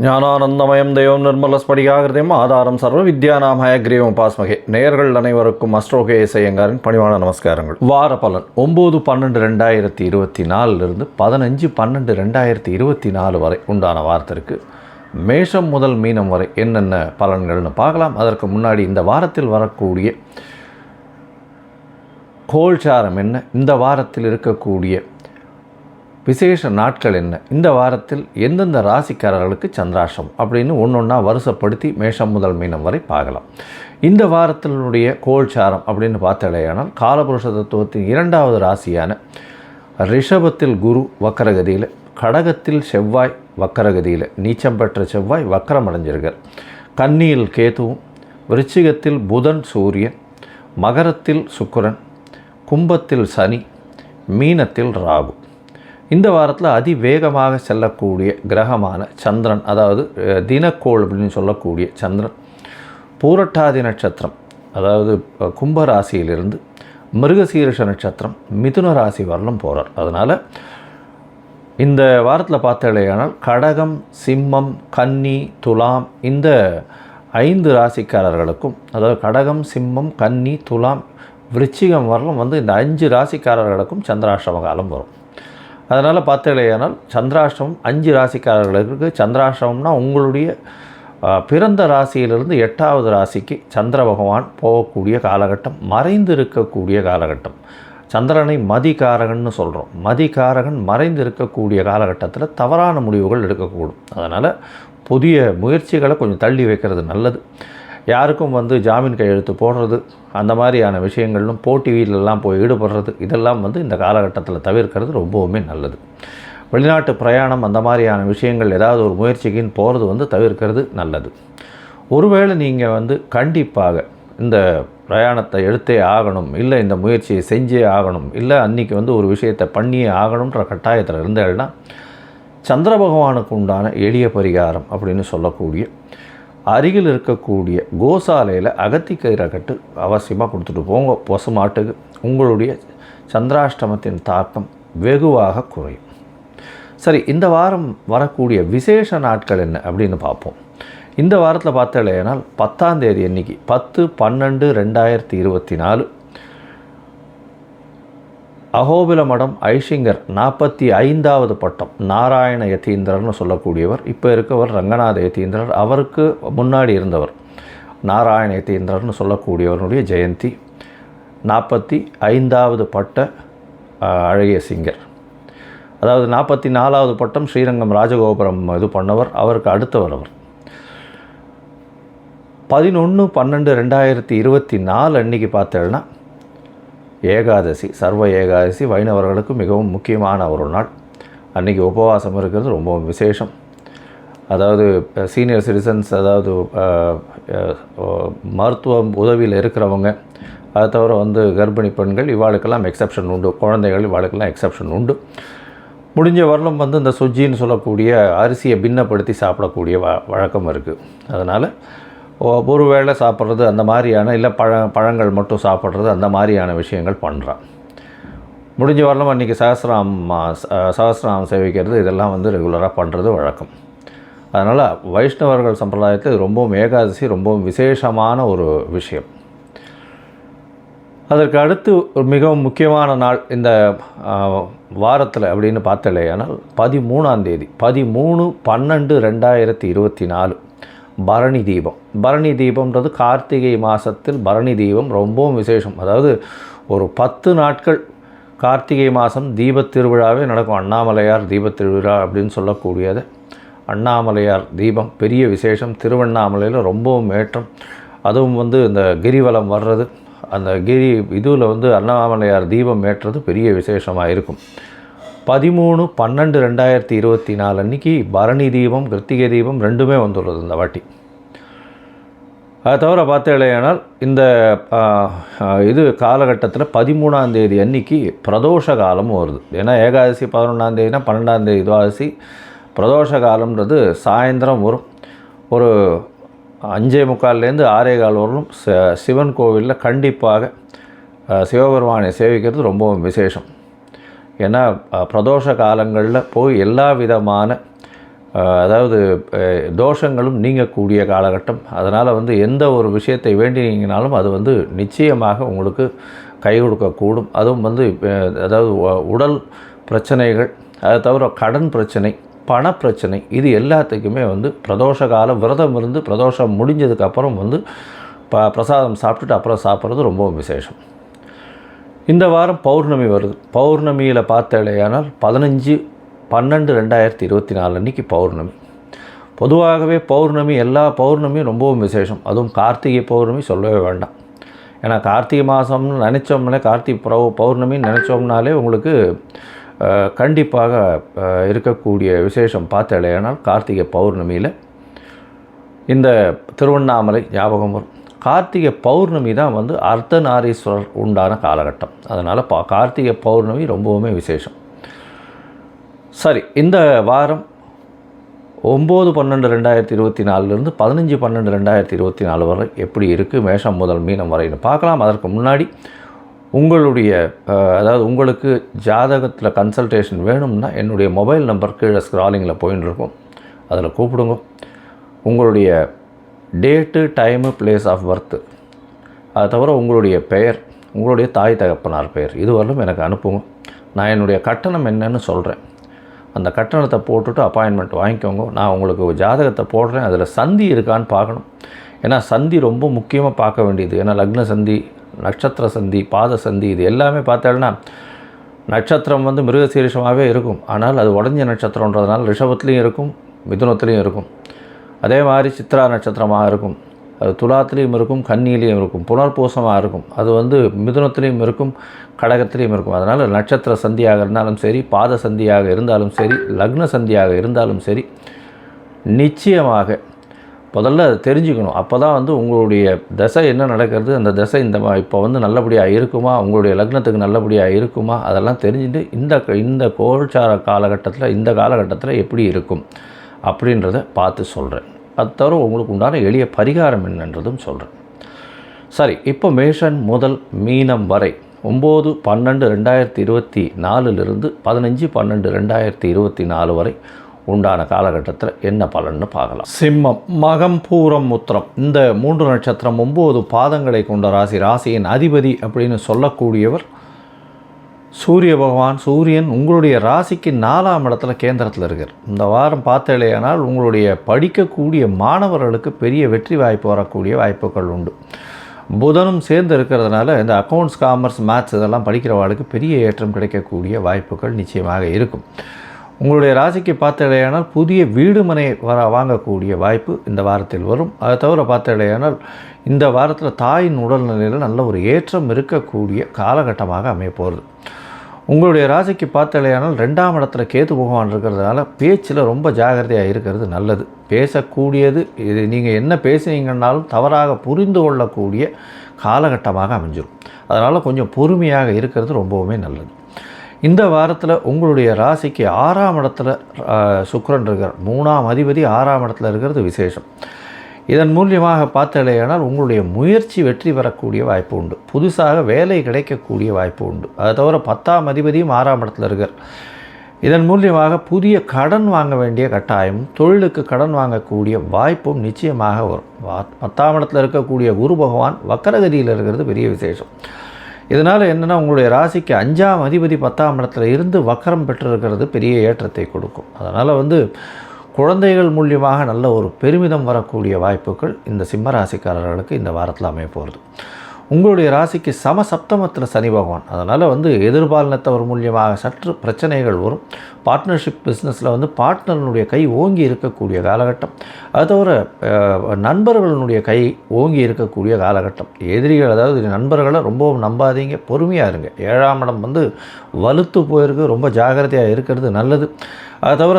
ஞானானந்தமயம் தெய்வம் நிர்மலஸ்படிகாகிருதம் ஆதாரம் சர்வ வித்யானாம் ஹயக்ரீவம் பாஸ்மகே. நேயர்கள் அனைவருக்கும் அஸ்ட்ரோகே ஐயங்காரின் பணிவான நமஸ்காரங்கள். வார பலன் 9/12/2024 15/12/2024 வரை உண்டான வாரத்திற்கு மேஷம் முதல் மீனம் வரை என்னென்ன பலன்கள்னு பார்க்கலாம். அதற்கு முன்னாடி இந்த வாரத்தில் வரக்கூடிய கோல்சாரம் என்ன, இந்த வாரத்தில் இருக்கக்கூடிய விசேஷ நாட்கள் என்ன, இந்த வாரத்தில் எந்தெந்த ராசிக்காரர்களுக்கு சந்திராஷ்டம் அப்படின்னு ஒன்றா வருஷப்படுத்தி மேஷம் முதல் மீனம் வரை பார்க்கலாம். இந்த வாரத்தினுடைய கோல்சாரம் அப்படின்னு பார்த்தாலேயானால் காலபுருஷ தத்துவத்தின் 2வது ராசியான ரிஷபத்தில் குரு வக்கரகதியில், கடகத்தில் செவ்வாய் வக்கரகதியில், நீச்சம் பெற்ற செவ்வாய் வக்கரம் அடைஞ்சிருக்கார். கன்னியில் கேதுவும், விருச்சிகத்தில் புதன் சூரியன், மகரத்தில் சுக்கிரன், கும்பத்தில் சனி, மீனத்தில் ராகு. இந்த வாரத்தில் அதிவேகமாக செல்லக்கூடிய கிரகமான சந்திரன், அதாவது தினக்கோள் அப்படின்னு சொல்லக்கூடிய சந்திரன் பூரட்டாதி நட்சத்திரம், அதாவது கும்ப ராசியிலிருந்து மிருகசீரிஷ நட்சத்திரம் மிதுன ராசி வரலும் போகிறார். அதனால் இந்த வாரத்தில் பார்த்தாலேயானால் கடகம், சிம்மம், கன்னி, துலாம் இந்த 5 ராசிக்காரர்களுக்கும், அதாவது கடகம், சிம்மம், கன்னி, துலாம், விருச்சிகம் வரலும் இந்த 5 ராசிக்காரர்களுக்கும் சந்திராஷ்டம காலம் வரும். அதனால் பார்த்தாலேயானால் சந்திராஷ்டமம் 5 ராசிக்காரர்களுக்கு. சந்திராஷ்டமம்னா உங்களுடைய பிறந்த ராசியிலிருந்து 8வது ராசிக்கு சந்திர பகவான் போகக்கூடிய காலகட்டம், மறைந்து இருக்கக்கூடிய காலகட்டம். சந்திரனை மதிகாரகன்னு சொல்கிறோம். மதிகாரகன் மறைந்து இருக்கக்கூடிய காலகட்டத்தில் தவறான முடிவுகள் எடுக்கக்கூடும். அதனால் புதிய முயற்சிகளை கொஞ்சம் தள்ளி வைக்கிறது நல்லது. யாருக்கும் ஜாமீன் கையெழுத்து போடுறது, அந்த மாதிரியான விஷயங்களும் போட்டி வீட்டிலெல்லாம் போய் ஈடுபடுறது, இதெல்லாம் இந்த காலகட்டத்தில் தவிர்க்கிறது ரொம்பவுமே நல்லது. வெளிநாட்டு பிரயாணம் அந்த மாதிரியான விஷயங்கள் ஏதாவது ஒரு முயற்சிக்குன்னு போகிறது தவிர்க்கிறது நல்லது. ஒருவேளை நீங்கள் கண்டிப்பாக இந்த பிரயாணத்தை எடுத்தே ஆகணும், இல்லை இந்த முயற்சியை செஞ்சே ஆகணும், இல்லை அன்றைக்கி ஒரு விஷயத்தை பண்ணியே ஆகணுன்ற கட்டாயத்தில் இருந்தேன்னா சந்திர பகவானுக்கு உண்டான எளிய பரிகாரம் அப்படின்னு சொல்லக்கூடிய அருகில் இருக்கக்கூடிய கோசாலையில் அகத்திக்கயிறை கட்டு அவசியமாக கொடுத்துட்டு போங்க பசுமாட்டுக்கு. உங்களுடைய சந்திராஷ்டமத்தின் தாக்கம் வெகுவாக குறையும். சரி, இந்த வாரம் வரக்கூடிய விசேஷ நாட்கள் என்ன அப்படின்னு பார்ப்போம். இந்த வாரத்தில் பார்த்தாலேனால் 10ஆம் தேதி அன்றைக்கி 10/12/2024 அகோபில மடம் ஐஷிங்கர் 45வது பட்டம் நாராயண யதீந்திரர்னு சொல்லக்கூடியவர். இப்போ இருக்கவர் ரங்கநாத யதீந்திரர். அவருக்கு முன்னாடி இருந்தவர் நாராயண யதீந்திரர்னு சொல்லக்கூடியவருடைய ஜெயந்தி. 45வது பட்ட அழகிய சிங்கர், அதாவது 44வது பட்டம் ஸ்ரீரங்கம் ராஜகோபுரம் இது பண்ணவர், அவருக்கு அடுத்தவர் அவர். 11/12/2024 அன்றைக்கி பார்த்தேன்னா ஏகாதசி, சர்வ ஏகாதசி வைணவர்களுக்கு மிகவும் முக்கியமான ஒரு நாள். அன்றைக்கி உபவாசம் இருக்கிறது ரொம்பவும் விசேஷம். அதாவது சீனியர் சிட்டிசன்ஸ், அதாவது மருத்துவ உதவியில் இருக்கிறவங்க, அதை தவிர கர்ப்பிணி பெண்கள், இவாளுக்கெல்லாம் எக்ஸப்ஷன் உண்டு. குழந்தைகள் இவாளுக்கெல்லாம் எக்ஸப்ஷன் உண்டு. முடிஞ்ச வரலும் இந்த சுஜின்னு சொல்லக்கூடிய அரிசியை பின்னப்படுத்தி சாப்பிடக்கூடிய வழக்கம் இருக்குது. அதனால் ஒரு வேளை சாப்பிட்றது அந்த மாதிரியான, இல்லை பழங்கள் மட்டும் சாப்பிட்றது அந்த மாதிரியான விஷயங்கள் பண்ணுறான். முடிஞ்ச வரலும் அன்றைக்கி சகஸ்ரநாமம் சேவிக்கிறது, இதெல்லாம் ரெகுலராக பண்ணுறது வழக்கம். அதனால் வைஷ்ணவர்கள் சம்பிரதாயத்தில் ரொம்பவும் ஏகாதசி ரொம்பவும் விசேஷமான ஒரு விஷயம். அதற்கு அடுத்து மிகவும் முக்கியமான நாள் இந்த வாரத்தில் அப்படின்னு பார்த்தாலேயானால் 13ஆம் தேதி 13/12/2024 பரணி தீபம். பரணி தீபம்ன்றது கார்த்திகை மாதத்தில் பரணி தீபம் ரொம்பவும் விசேஷம். அதாவது ஒரு 10 நாட்கள் கார்த்திகை மாதம் தீபத் திருவிழாவே நடக்கும். அண்ணாமலையார் தீபத் திருவிழா அப்படின்னு சொல்லக்கூடியது. அண்ணாமலையார் தீபம் பெரிய விசேஷம். திருவண்ணாமலையில் ரொம்பவும் ஏற்றம். அதுவும் இந்த கிரிவலம் வர்றது, அந்த கிரி இதில் அண்ணாமலையார் தீபம் ஏற்றுறது பெரிய விசேஷமாக இருக்கும். 13/12/2024 அன்றைக்கி பரணி தீபம், கிருத்திகை தீபம் ரெண்டுமே வந்துள்ளது இந்த வாட்டி. அதை தவிர பார்த்தேனால் இந்த இது காலகட்டத்தில் 13ஆம் தேதி அன்றைக்கி பிரதோஷ காலமும் வருது. ஏன்னா ஏகாதசி 11ஆம் தேதினா 12ஆம் தேதி துவாதசி. பிரதோஷ காலம்ன்றது சாயந்தரம் வரும். ஒரு 5:45 6:15 வரலும் சிவன் கோவிலில் கண்டிப்பாக சிவபெருமானை சேவிக்கிறது ரொம்பவும் விசேஷம். ஏன்னா பிரதோஷ காலங்களில் போய் எல்லா விதமான அதாவது தோஷங்களும் நீங்கக்கூடிய காலகட்டம். அதனால் வந்து எந்த ஒரு விஷயத்தை வேண்டினீங்கனாலும் அது வந்து நிச்சயமாக உங்களுக்கு கை கொடுக்கக்கூடும். அதுவும் வந்து அதாவது உடல் பிரச்சனைகள், அதை தவிர கடன் பிரச்சனை, பணப்பிரச்சனை, இது எல்லாத்துக்குமே வந்து பிரதோஷ காலம் விரதம் இருந்து பிரதோஷம் முடிஞ்சதுக்கப்புறம் வந்து பிரசாதம் சாப்பிட்டுட்டு அப்புறம் சாப்பிட்றது ரொம்பவும் விசேஷம். இந்த வாரம் பௌர்ணமி வருது. பௌர்ணமியில் பார்த்தேலையானால் 15/12/2024 அன்றைக்கி பௌர்ணமி. பொதுவாகவே பௌர்ணமி எல்லா பௌர்ணமியும் ரொம்பவும் விசேஷம். அதுவும் கார்த்திகை பௌர்ணமி சொல்லவே வேண்டாம். ஏன்னா கார்த்திகை மாதம்னு நினச்சோம்னாலே, கார்த்திகை பௌர்ணமின்னு நினச்சோம்னாலே உங்களுக்கு கண்டிப்பாக இருக்கக்கூடிய விசேஷம் பார்த்தேலையானால் கார்த்திகை பௌர்ணமியில் இந்த திருவண்ணாமலை ஞாபகம் வரும். கார்த்திகை பௌர்ணமி தான் வந்து அர்த்தநாரீஸ்வரர் உண்டான காலகட்டம். அதனால் கார்த்திகை பௌர்ணமி ரொம்பவுமே விசேஷம். சரி, இந்த வாரம் 9/12/2024 15/12/2024 வரை எப்படி இருக்குது, மேஷம் முதல் மீனம் வரைன்னு பார்க்கலாம். அதற்கு முன்னாடி உங்களுடைய அதாவது உங்களுக்கு ஜாதகத்தில் கன்சல்டேஷன் வேணும்னா என்னுடைய மொபைல் நம்பர் கீழே ஸ்க்ராலிங்கில் போயின்னு இருக்கும், அதில் கூப்பிடுங்க. உங்களுடைய date, time, place of birth, அது தவிர உங்களுடைய பெயர், உங்களுடைய தாய் தகப்பனார் பெயர், இதுவரையிலும் எனக்கு அனுப்புங்க. நான் என்னுடைய கட்டணம் என்னன்னு சொல்கிறேன். அந்த கட்டணத்தை போட்டுட்டு அப்பாயின்மெண்ட் வாங்கிக்கோங்க. நான் உங்களுக்கு ஜாதகத்தை போடுறேன், அதில் சந்தி இருக்கான்னு பார்க்கணும். ஏன்னா சந்தி ரொம்ப முக்கியமாக பார்க்க வேண்டியது. ஏன்னா லக்ன சந்தி, நட்சத்திர சந்தி, பாத சந்தி, இது எல்லாமே பார்த்தேன்னா நட்சத்திரம் வந்து மிருகசீரிஷமாகவே இருக்கும். ஆனால் அது உடஞ்ச நட்சத்திரன்றதுனால ரிஷபத்துலேயும் இருக்கும், மிதுனத்துலேயும் இருக்கும். அதே மாதிரி சித்ரா நட்சத்திரமாக இருக்கும், அது துலாத்துலேயும் இருக்கும், கன்னியிலையும் இருக்கும், புனர்பூசமாக இருக்கும், அது வந்து மிதுனத்துலேயும் இருக்கும், கடகத்திலையும் இருக்கும். அதனால் நட்சத்திர சந்தியாக இருந்தாலும் சரி, பாத சந்தியாக இருந்தாலும் சரி, லக்ன சந்தியாக இருந்தாலும் சரி, நிச்சயமாக முதல்ல அதை தெரிஞ்சுக்கணும். அப்போ தான் வந்து உங்களுடைய தசை என்ன நடக்கிறது, அந்த தசை இப்போ வந்து நல்லபடியாக இருக்குமா, உங்களுடைய லக்னத்துக்கு நல்லபடியாக இருக்குமா, அதெல்லாம் தெரிஞ்சுட்டு இந்த கோல்சார காலகட்டத்தில், இந்த காலகட்டத்தில் எப்படி இருக்கும் அப்படின்றத பார்த்து சொல்கிறேன். அது தவிர உங்களுக்கு உண்டான எளிய பரிகாரம் என்னன்றதும் சொல்கிறேன். சரி, இப்போ மேஷன் முதல் மீனம் வரை 9/12/2024 15/12/2024 வரை உண்டான காலகட்டத்தில் என்ன பலன்னு பார்க்கலாம். சிம்மம், மகம், பூரம், உத்திரம், இந்த 3 நட்சத்திரம் 9 பாதங்களை கொண்ட ராசி. ராசியின் அதிபதி அப்படின்னு சொல்லக்கூடியவர் சூரிய பகவான். சூரியன் உங்களுடைய ராசிக்கு 4ஆம் இடத்துல கேந்திரத்தில் இருக்கார். இந்த வாரம் பார்த்தேலையானால் உங்களுடைய படிக்கக்கூடிய மாணவர்களுக்கு பெரிய வெற்றி வாய்ப்பு வரக்கூடிய வாய்ப்புகள் உண்டு. புதனும் சேர்ந்து இருக்கிறதுனால இந்த அக்கௌண்ட்ஸ், காமர்ஸ், மேத்ஸ் இதெல்லாம் படிக்கிறவர்களுக்கு பெரிய ஏற்றம் கிடைக்கக்கூடிய வாய்ப்புகள் நிச்சயமாக இருக்கும். உங்களுடைய ராசிக்கு பார்த்தேலையானால் புதிய வீடு மனை வாங்கக்கூடிய வாய்ப்பு இந்த வாரத்தில் வரும். அதை தவிர பார்த்தேலையானால் இந்த வாரத்தில் தாயின் உடல்நிலையில் நல்ல ஒரு ஏற்றம் இருக்கக்கூடிய காலகட்டமாக அமைய போகிறது. உங்களுடைய ராசிக்கு பார்த்தேலையானால் 2ஆம் இடத்துல கேது பகவான் இருக்கிறதுனால பேச்சில் ரொம்ப ஜாகிரதையாக இருக்கிறது நல்லது. பேசக்கூடியது இது நீங்கள் என்ன பேசுனீங்கன்னாலும் தவறாக புரிந்து கொள்ளக்கூடிய காலகட்டமாக அமைஞ்சிடும். அதனால் கொஞ்சம் பொறுமையாக இருக்கிறது ரொம்பவுமே நல்லது. இந்த வாரத்தில் உங்களுடைய ராசிக்கு 6ஆம் இடத்துல சுக்கிரன் இருக்கிறார். 3ஆம் அதிபதி 6ஆம் இடத்துல இருக்கிறது விசேஷம். இதன் மூலியமாக பார்த்தலையானால் உங்களுடைய முயற்சி வெற்றி பெறக்கூடிய வாய்ப்பு உண்டு. புதுசாக வேலை கிடைக்கக்கூடிய வாய்ப்பு உண்டு. அதை தவிர 10ஆம் அதிபதியும் 6ஆம் இடத்துல இருக்கார். இதன் மூலியமாக புதிய கடன் வாங்க வேண்டிய கட்டாயம், தொழிலுக்கு கடன் வாங்கக்கூடிய வாய்ப்பும் நிச்சயமாக வரும். 10ஆம் இடத்துல இருக்கக்கூடிய குரு பகவான் வக்கரகதியில் இருக்கிறது பெரிய விசேஷம். இதனால் என்னென்னா உங்களுடைய ராசிக்கு 5ஆம் அதிபதி 10ஆம் இடத்துல இருந்து வக்கரம் பெற்றிருக்கிறது பெரிய ஏற்றத்தை கொடுக்கும். அதனால் வந்து குழந்தைகள் மூலியமாக நல்ல ஒரு பெருமிதம் வரக்கூடிய வாய்ப்புகள் இந்த சிம்ம ராசிக்காரர்களுக்கு இந்த வாரத்தில் அமைய போகிறது. உங்களுடைய ராசிக்கு சமசப்தமத்தில் சனி பகவான். அதனால் வந்து எதிர்பாலினத்தவர் மூலியமாக சற்று பிரச்சனைகள் வரும். பார்ட்னர்ஷிப் பிஸ்னஸில் வந்து பார்ட்னர்களுடைய கை ஓங்கி இருக்கக்கூடிய காலகட்டம். அது தவிர நண்பர்களுடைய கை ஓங்கி இருக்கக்கூடிய காலகட்டம். எதிரிகள், அதாவது நண்பர்களை ரொம்பவும் நம்பாதீங்க, பொறுமையாக இருங்க. 7ஆம் இடம் வந்து வலுத்து போயிருக்கு, ரொம்ப ஜாகிரதையாக இருக்கிறது நல்லது. அது தவிர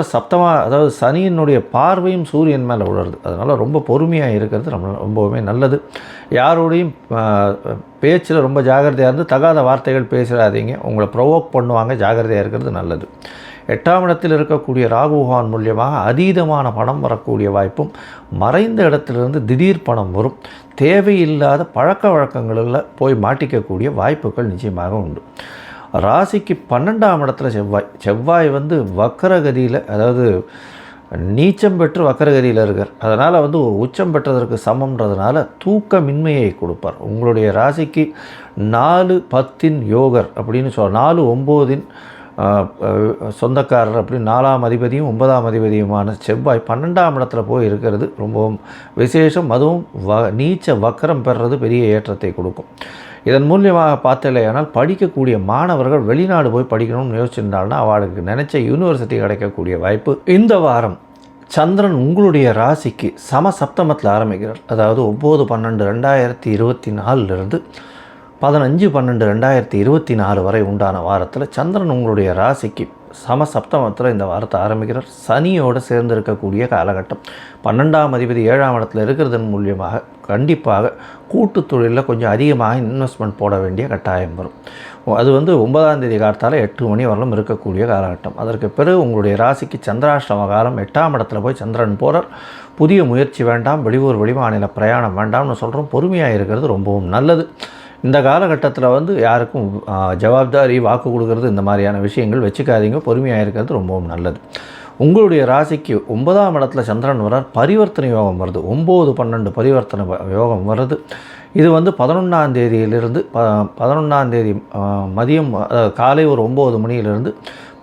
அதாவது சனியினுடைய பார்வையும் சூரியன் மேலே விழுறது. அதனால் ரொம்ப பொறுமையாக இருக்கிறது ரொம்பவுமே நல்லது. யாரோடையும் பேச்சில் ரொம்ப ஜாகிரதையாக இருந்து தகாத வார்த்தைகள் பேசிடாதீங்க. உங்களை ப்ரொவோக் பண்ணுவாங்க, ஜாகிரதையாக இருக்கிறது நல்லது. 8ஆம் இடத்தில் இருக்கக்கூடிய ராகு பகவான் மூலியமாக அதீதமான பணம் வரக்கூடிய வாய்ப்பும், மறைந்த இடத்திலிருந்து திடீர் பணம் வரும். தேவையில்லாத பழக்க வழக்கங்களில் போய் மாட்டிக்கக்கூடிய வாய்ப்புகள் நிச்சயமாக உண்டு. ராசிக்கு 12ஆம் இடத்துல செவ்வாய் வந்து வக்கரகதியில், அதாவது நீச்சம் பெற்று வக்கரகதியில் இருக்கார். அதனால் உச்சம் பெற்றதற்கு சமம்ன்றதுனால தூக்கமின்மையை கொடுப்பார். உங்களுடைய ராசிக்கு 4-10 யோகர் அப்படின்னு 4-9 சொந்தக்காரர் அப்படின்னு 4ஆம் அதிபதியும் 9ஆம் அதிபதியுமான செவ்வாய் 12ஆம் இடத்துல போய் இருக்கிறது ரொம்பவும் விசேஷம். அதுவும் நீச்ச வக்கரம் பெறுறது பெரிய ஏற்றத்தை கொடுக்கும். இதன் மூலியமாக பார்த்தலையானால் படிக்கக்கூடிய மாணவர்கள் வெளிநாடு போய் படிக்கணும்னு யோசிச்சிருந்தால்னா அவளுக்கு நினச்ச யூனிவர்சிட்டி கிடைக்கக்கூடிய வாய்ப்பு. இந்த வாரம் சந்திரன் உங்களுடைய ராசிக்கு சமசப்தமத்தில் ஆரம்பிக்கிறார். அதாவது 9/12/2024 15/12/2024 வரை உண்டான வாரத்தில் சந்திரன் உங்களுடைய ராசிக்கு சமசப்தமத்தில் இந்த வாரத்தை ஆரம்பிக்கிறார். சனியோடு சேர்ந்து இருக்கக்கூடிய காலகட்டம். 12ஆம் அதிபதி 7ஆம் இடத்துல இருக்கிறதன் மூலியமாக கண்டிப்பாக கூட்டு தொழிலில் கொஞ்சம் அதிகமாக இன்வெஸ்ட்மெண்ட் போட வேண்டிய கட்டாயம் வரும். அது 9ஆம் தேதி காலத்தால் 8 மணி வரலும் இருக்கக்கூடிய காலகட்டம். அதற்கு பிறகு உங்களுடைய ராசிக்கு சந்திராஷ்டம காலம். 8ஆம் இடத்துல போய் சந்திரன் போகிறார். புதிய முயற்சி வேண்டாம், வெளியூர் வெளிமாநில பிரயாணம் வேண்டாம்னு சொல்கிறோம். பொறுமையாக இருக்கிறது ரொம்பவும் நல்லது. இந்த காலகட்டத்தில் யாருக்கும் ஜவாப்தாரி வாக்கு கொடுக்கறது இந்த மாதிரியான விஷயங்கள் வச்சுக்காதீங்க. பொறுமையாக இருக்கிறது ரொம்பவும் நல்லது. உங்களுடைய ராசிக்கு 9ஆம் இடத்துல சந்திரன் வரார். பரிவர்த்தனை யோகம் வருது. 9-12 பரிவர்த்தனை யோகம் வருது. இது 11ஆம் தேதியிலிருந்து 11ஆம் தேதி மதியம் காலை ஒரு 9 மணியிலிருந்து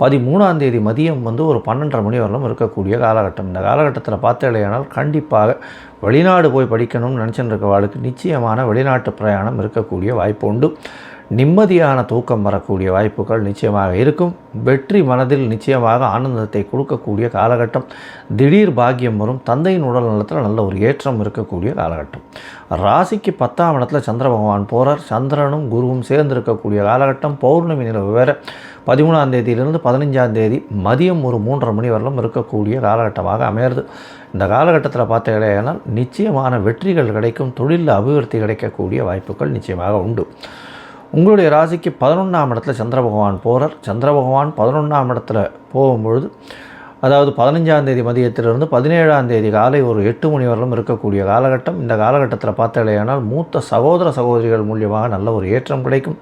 13ஆம் தேதி மதியம் ஒரு 12:30 மணி வரலும் இருக்கக்கூடிய காலகட்டம். இந்த காலகட்டத்தில் பார்த்தேலையானால் கண்டிப்பாக வெளிநாடு போய் படிக்கணும்னு நினச்சிட்டு இருக்கவாளுக்கு நிச்சயமான வெளிநாட்டு பிரயாணம் இருக்கக்கூடிய வாய்ப்பு உண்டு. நிம்மதியான தூக்கம் வரக்கூடிய வாய்ப்புகள் நிச்சயமாக இருக்கும். வெற்றி மனதில் நிச்சயமாக ஆனந்தத்தை கொடுக்கக்கூடிய காலகட்டம். திடீர் பாக்கியம் வரும். தந்தையின் உடல் நலத்தில் நல்ல ஒரு ஏற்றம் இருக்கக்கூடிய காலகட்டம். ராசிக்கு 10ஆம் இடத்துல சந்திர பகவான் போகிறார். சந்திரனும் குருவும் சேர்ந்திருக்கக்கூடிய காலகட்டம். பௌர்ணமி நிலவு வேறு 13ஆம் தேதியிலிருந்து 15ஆம் தேதி மதியம் ஒரு 3:30 மணி வரலும் இருக்கக்கூடிய காலகட்டமாக அமையிறது. இந்த காலகட்டத்தில் பார்த்தீங்கன்னா நிச்சயமான வெற்றிகள் கிடைக்கும். தொழிலில் அபிவிருத்தி கிடைக்கக்கூடிய வாய்ப்புகள் நிச்சயமாக உண்டு. உங்களுடைய ராசிக்கு 11ஆம் இடத்துல சந்திர பகவான் போகிறார். சந்திர பகவான் 11ஆம் இடத்துல போகும்பொழுது அதாவது 15ஆம் தேதி மதியத்திலிருந்து 17ஆம் தேதி காலை ஒரு 8 மணி வரலும் இருக்கக்கூடிய காலகட்டம். இந்த காலகட்டத்தில் பார்த்தலையானால் மூத்த சகோதர சகோதரிகள் மூலியமாக நல்ல ஒரு ஏற்றம் கிடைக்கும்.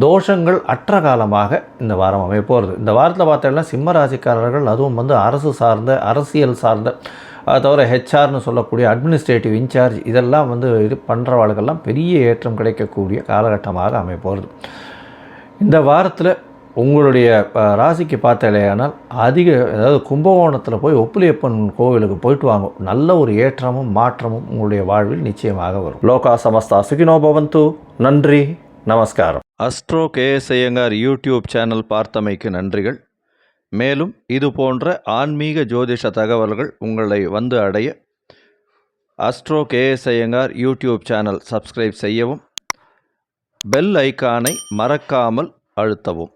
தோஷங்கள் அற்ற காலமாக இந்த வாரம் அமைப்போகிறது. இந்த வாரத்தில் பார்த்தீங்கன்னா சிம்ம ராசிக்காரர்கள் அதுவும் அரசு சார்ந்த அரசியல் சார்ந்த அதை தவிர ஹெச்ஆர்னு சொல்லக்கூடிய அட்மினிஸ்ட்ரேட்டிவ் இன்சார்ஜ் இதெல்லாம் இது பண்ணுறவாளுக்கெல்லாம் பெரிய ஏற்றம் கிடைக்கக்கூடிய காலகட்டமாக அமைப்போகிறது. இந்த வாரத்தில் உங்களுடைய ராசிக்கு பார்த்தாலேயானால் அதாவது கும்பகோணத்தில் போய் ஒப்புலியப்பன் கோவிலுக்கு போயிட்டு வாங்க. நல்ல ஒரு ஏற்றமும் மாற்றமும் உங்களுடைய வாழ்வில் நிச்சயமாக வரும். லோகா சமஸ்தா சுகினோ பவந்து. நன்றி, நமஸ்காரம். Astro KS Iyengar YouTube channel பார்த்தமைக்கு நன்றிகள். மேலும் இது போன்ற ஆன்மீக ஜோதிஷ தகவல்கள் உங்களை அடைய astro KS Iyengar YouTube channel subscribe செய்யவும், பெல் ஐக்கானை மறக்காமல் அழுத்தவும்.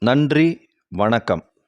நன்றி, வணக்கம்.